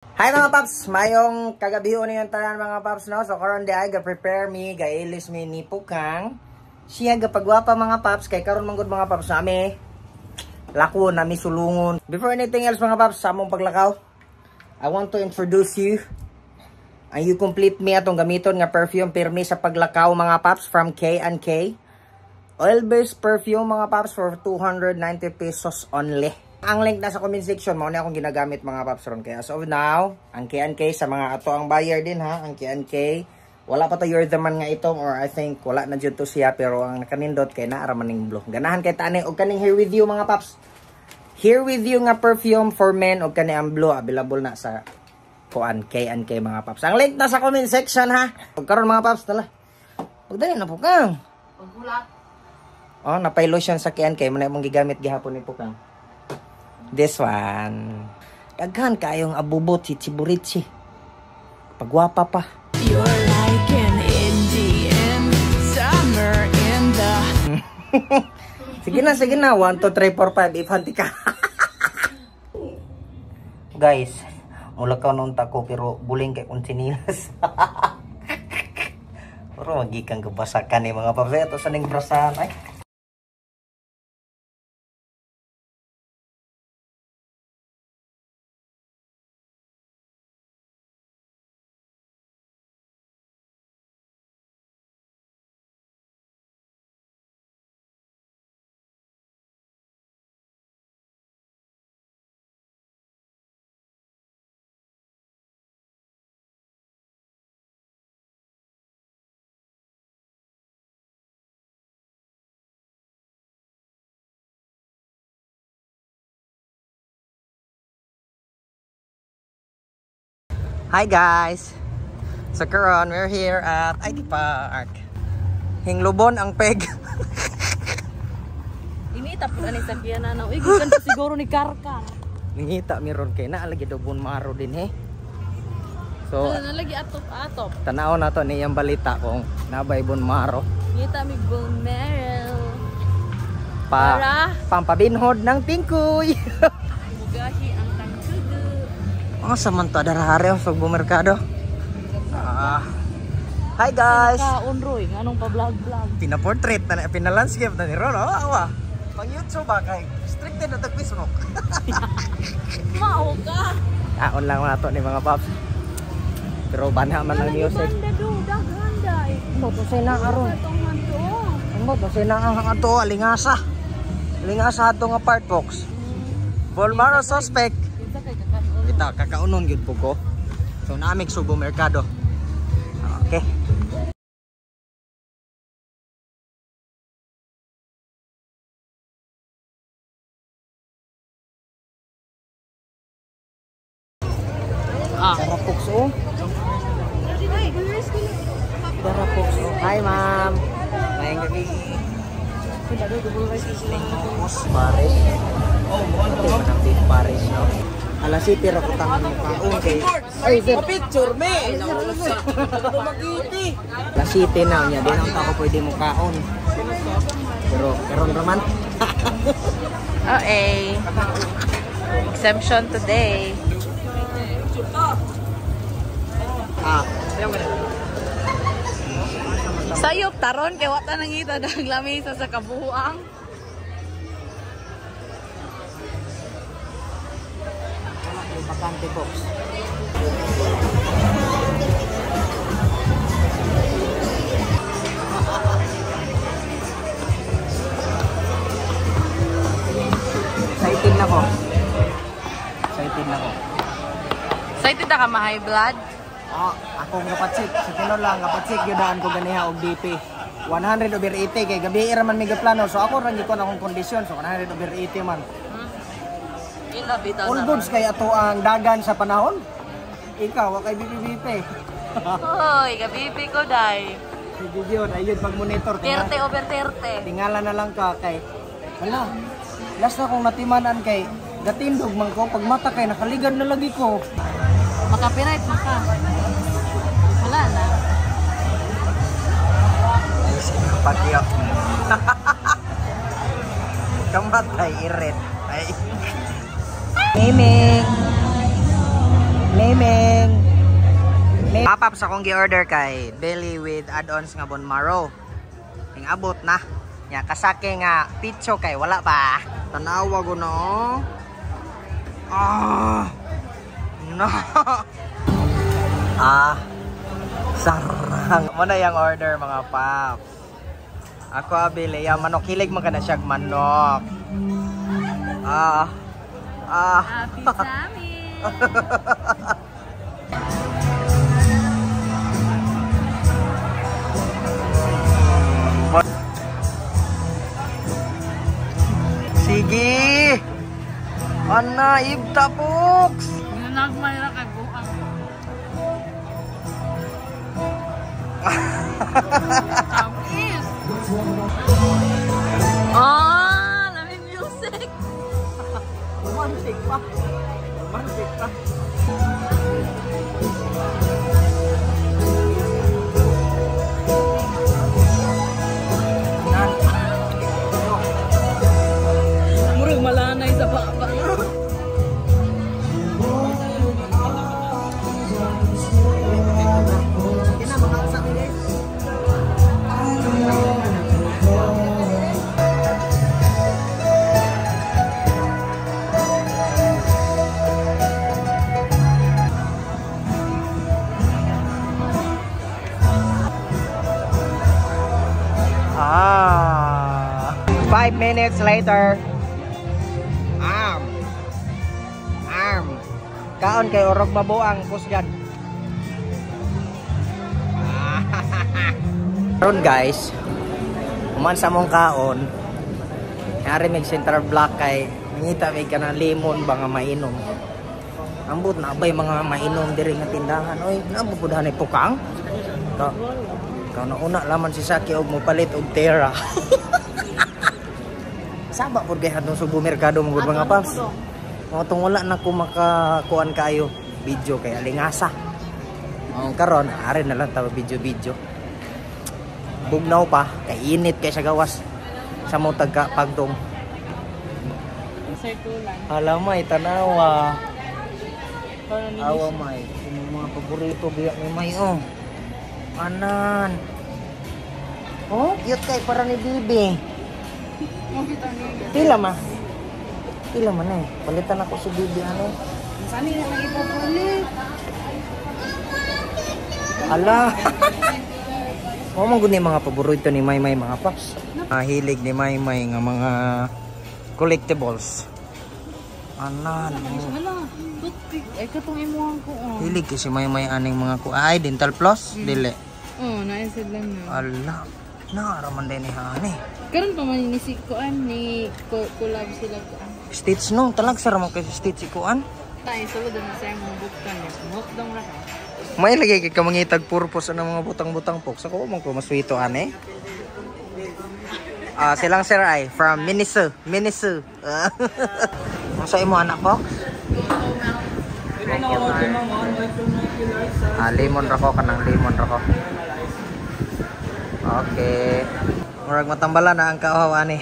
Hi mga paps, mayong kagabiho niyo tanan mga paps no. So karon di ay ga prepare me, ga ilis me ni Pukang. Siya ga pagwapa mga paps kay karon manggod mga paps nami. Lako nami sulungon. Before anything else mga paps, sa among paglakaw, I want to introduce you. And you complete me atong gamiton nga perfume pirmi sa paglakaw mga paps from K&K. Oil-based perfume mga paps for 290 pesos only. Ang link na sa comment section, mao na akong ginagamit mga paps ron. Kaya as of now, ang K&K sa mga ato ang buyer din ha, ang K&K. Wala pa to You're the Man nga itong, or I think wala na dyan to siya, pero ang nakanindot kay naara maning blue. Ganahan kay tani og kaning Here With You mga paps. Here With You nga perfume for men og kani ang blue available na sa kuan K&K mga paps. Ang link na sa comment section ha. Ug karon mga paps tala. Pagdali na Pukang. Pagbulat. Oh, napay lotion sa K&K mo na imong gigamit gihapon ni Pukang. This one. Daghan kayong abubot si Chiburitsi. Pagwapa pa. You're like an Indian summer in the... Sige na. 1, 2, 3, 4, 5. Ifanti ka. Guys, mula ka nung tako pero buling kay kung sinilas. Pero magiging kabasakan eh mga paps. Ito sa ning brasahan. Ay. Hi guys! So karon we're here at ID Park. Hinglubon ang peg. Inita po na ni Sakiana na. Uy, ganda siguro ni Karkar. Ningita meron kay na lagi do bon maro din he. So nalagi atop. tanaw na to niyang balita kung nabay bon maro. Ngita mi bon Meryl. Para pampabinhod ng tingkoy. Mugahi ang tangsugo. Oh, samanta darahari sa bumerkado. Hi guys. Naka-unroy, anong pa-vlog. Pina-portrait na pina-landscape na ni Ron. Awa. Pang YouTube ba kay restricted na tag Facebook. Mao ka. Kaon lang na to ni mga paps. Pero banha man ang music. Banda do, daghanda. Mo to say na aron. Mo to say na ang ato alingasa. Alingasa ato nga part box. Volmaro suspect. Kita kakaunon gyud po ko. So naamig subo merkado. Okay. Darapox oh. Darapox oh. Hi ma'am. Mayang gabi. Lingkos Paris. Ito na Paris no. Alas 7 ra ko tangan mo kaon kay. Ay sir, picture me. Alas 7 na nya din ang tako pwede mo kaon. Pero karon raman. Okay. Exemption today. Sayop taron kay wata nangita dag lamesa sa kabuang. Bakante box. Excited na ko. Excited na ka ma-high blood? Ako kapatsik. Sa tinod lang, kapatsik yun ko ganiha og DP. 100 over 80 kay gabi man may plano. So ako rin ko na akong kondisyon. So 100 over 80 man. All goods kay ato ang dagan sa panahon. Ikaw, kay BPBP. Hoy, kabibi ko day. Sige yun, ayun pag-monitor. 30 over 30. Tingala na lang ka kay, wala. Last na kong natimanan kay, gatindog man ko, pag mata kay nakaligad na lagi ko. Maka-copyright maka. Wala na. Ay, pagyo. Kamatay, iret. Ay. Miming. Naming. Papaps akong gi-order kay belly with add-ons nga bone marrow. Ing abot na. Ya kasake nga picho kay wala pa. Tanawa ko no. Ah. No. Ah. Sarang. Muna yung order mga paps. Ako abili ya manok, hilig man kana siya manok. Happy Sammy. Sige. Ana ibta box. Nagmayra kay buang. Tapis. Lamig music. Romantic pa. Romantic pa. Murag malanay sa baba. Ah, 5 minutes later. Kaon kay orog mabuang pusgan. Karon guys, human sa mong kaon. Nari mig center block kay ngita may kanang lemon ba nga mainom. Ambot na bay mga mainom diri nga tindahan. Oy, naamo pud hanay pukang. Kau na una laman si Saki og mopalit og Terra. Saba pud kay hadto sa merkado mo mga paps. Mo tong wala na ko makakuan kayo video kay alingasa. Ang karon ari na lang tawo video. Bugnaw pa kay init kay sa gawas sa mo tagka pagdong. Hala may tanawa. Awa may mga paborito biya ni may oh. Anan. Oh, cute kay para ni Bibi. Pila ma? Pila man eh. Palitan ako si Bibi ano. Sani na lang ipapalit. Ala. O man gud ni mga paborito ni Maymay mga paps. Hilig ni Maymay nga mga collectibles. Anan. Hala, toothpick. Ay katong imuhang ko. Hilig kasi Maymay aning mga ay dental floss dili. Naisid lang na. Ala. Naaraman din ni Hani. Karon pa man ni Sikoan ni collab sila ko. Stitch no, talag sara mo kay Stitch ikuan. Tay sulod na sa imong buktan ni. Mukdong ra ka. May lagi kay kamangitag purpose ng mga butang-butang pok. Sa ko man ko maswito ane. Silang sir ay from Miniso. Sa imo anak po? Lemon ra ko kanang lemon ra ko. Okay. Murag matambala na ang kawawa ni.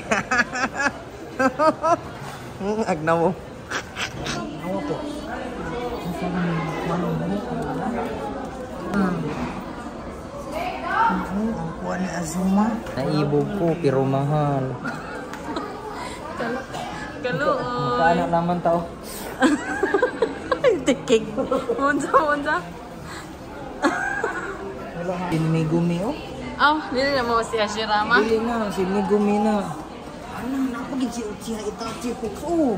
Agnaw. Awa po. Ang kuha ni Azuma. Naibog ko pero mahal. Kaluoy. Paano naman tao? Tikig. Unsa? Hindi may gumi oh. Dili na mo si Ashirama. Dili na, si Megumi na. Ano, napagin si Uchiha Itachi po. Oh.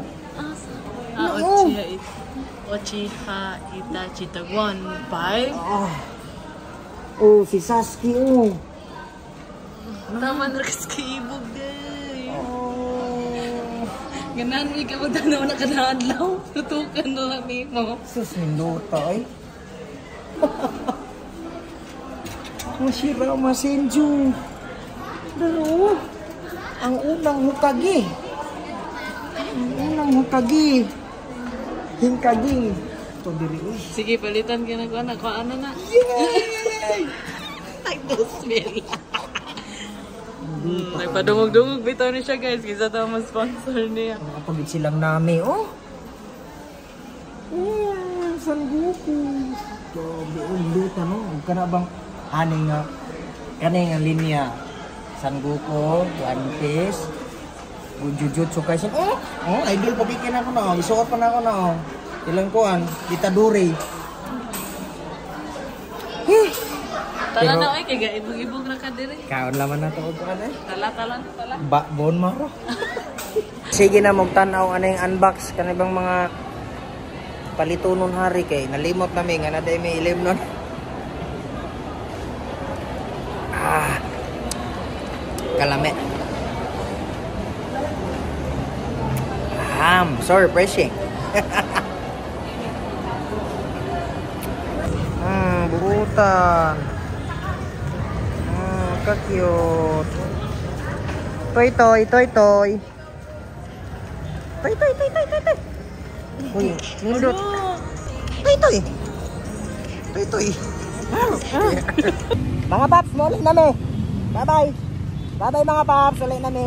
Uchiha Itachi Tagwan 5. Oh, si Sasuke oh. Taman ra kasi ibog day. Oh. Ganan mi ka magtanaw na kadadlaw. Tutukan na lang nimo. Sus, minuta ay. Mashirama Senju. Dalo. Ang unang Hokage. Hinkage. Ito diri. Sige, palitan ka na ko anak. Ano na? Yay! Ay, dosmil. Nagpadungog-dungog bitaw ni siya guys. Kisa daw mas sponsor niya. Nakapagit silang nami, oh. San Goku. Grabe, luta no. Kana bang kaning nga linya San Goku, One Piece, Jujutsu Kaisen. Idol pabikin ako na. Isuot pa na ako na. Ilang kuan, Itadori. Tala na ay kaya ibog-ibog ra ka dire. Kaon laman na to kuan eh. Tala. Bon maro. Sige na magtanaw ano yung unbox kanibang mga palitunon hari kay nalimot nami nga na day may ilim nun. Kalame. So refreshing. Burutan. Ka-cute. Toy. Uy, nindot. Toy. Mga paps, muli na mi. Bye-bye. Bye-bye mga paps, ulit na mi.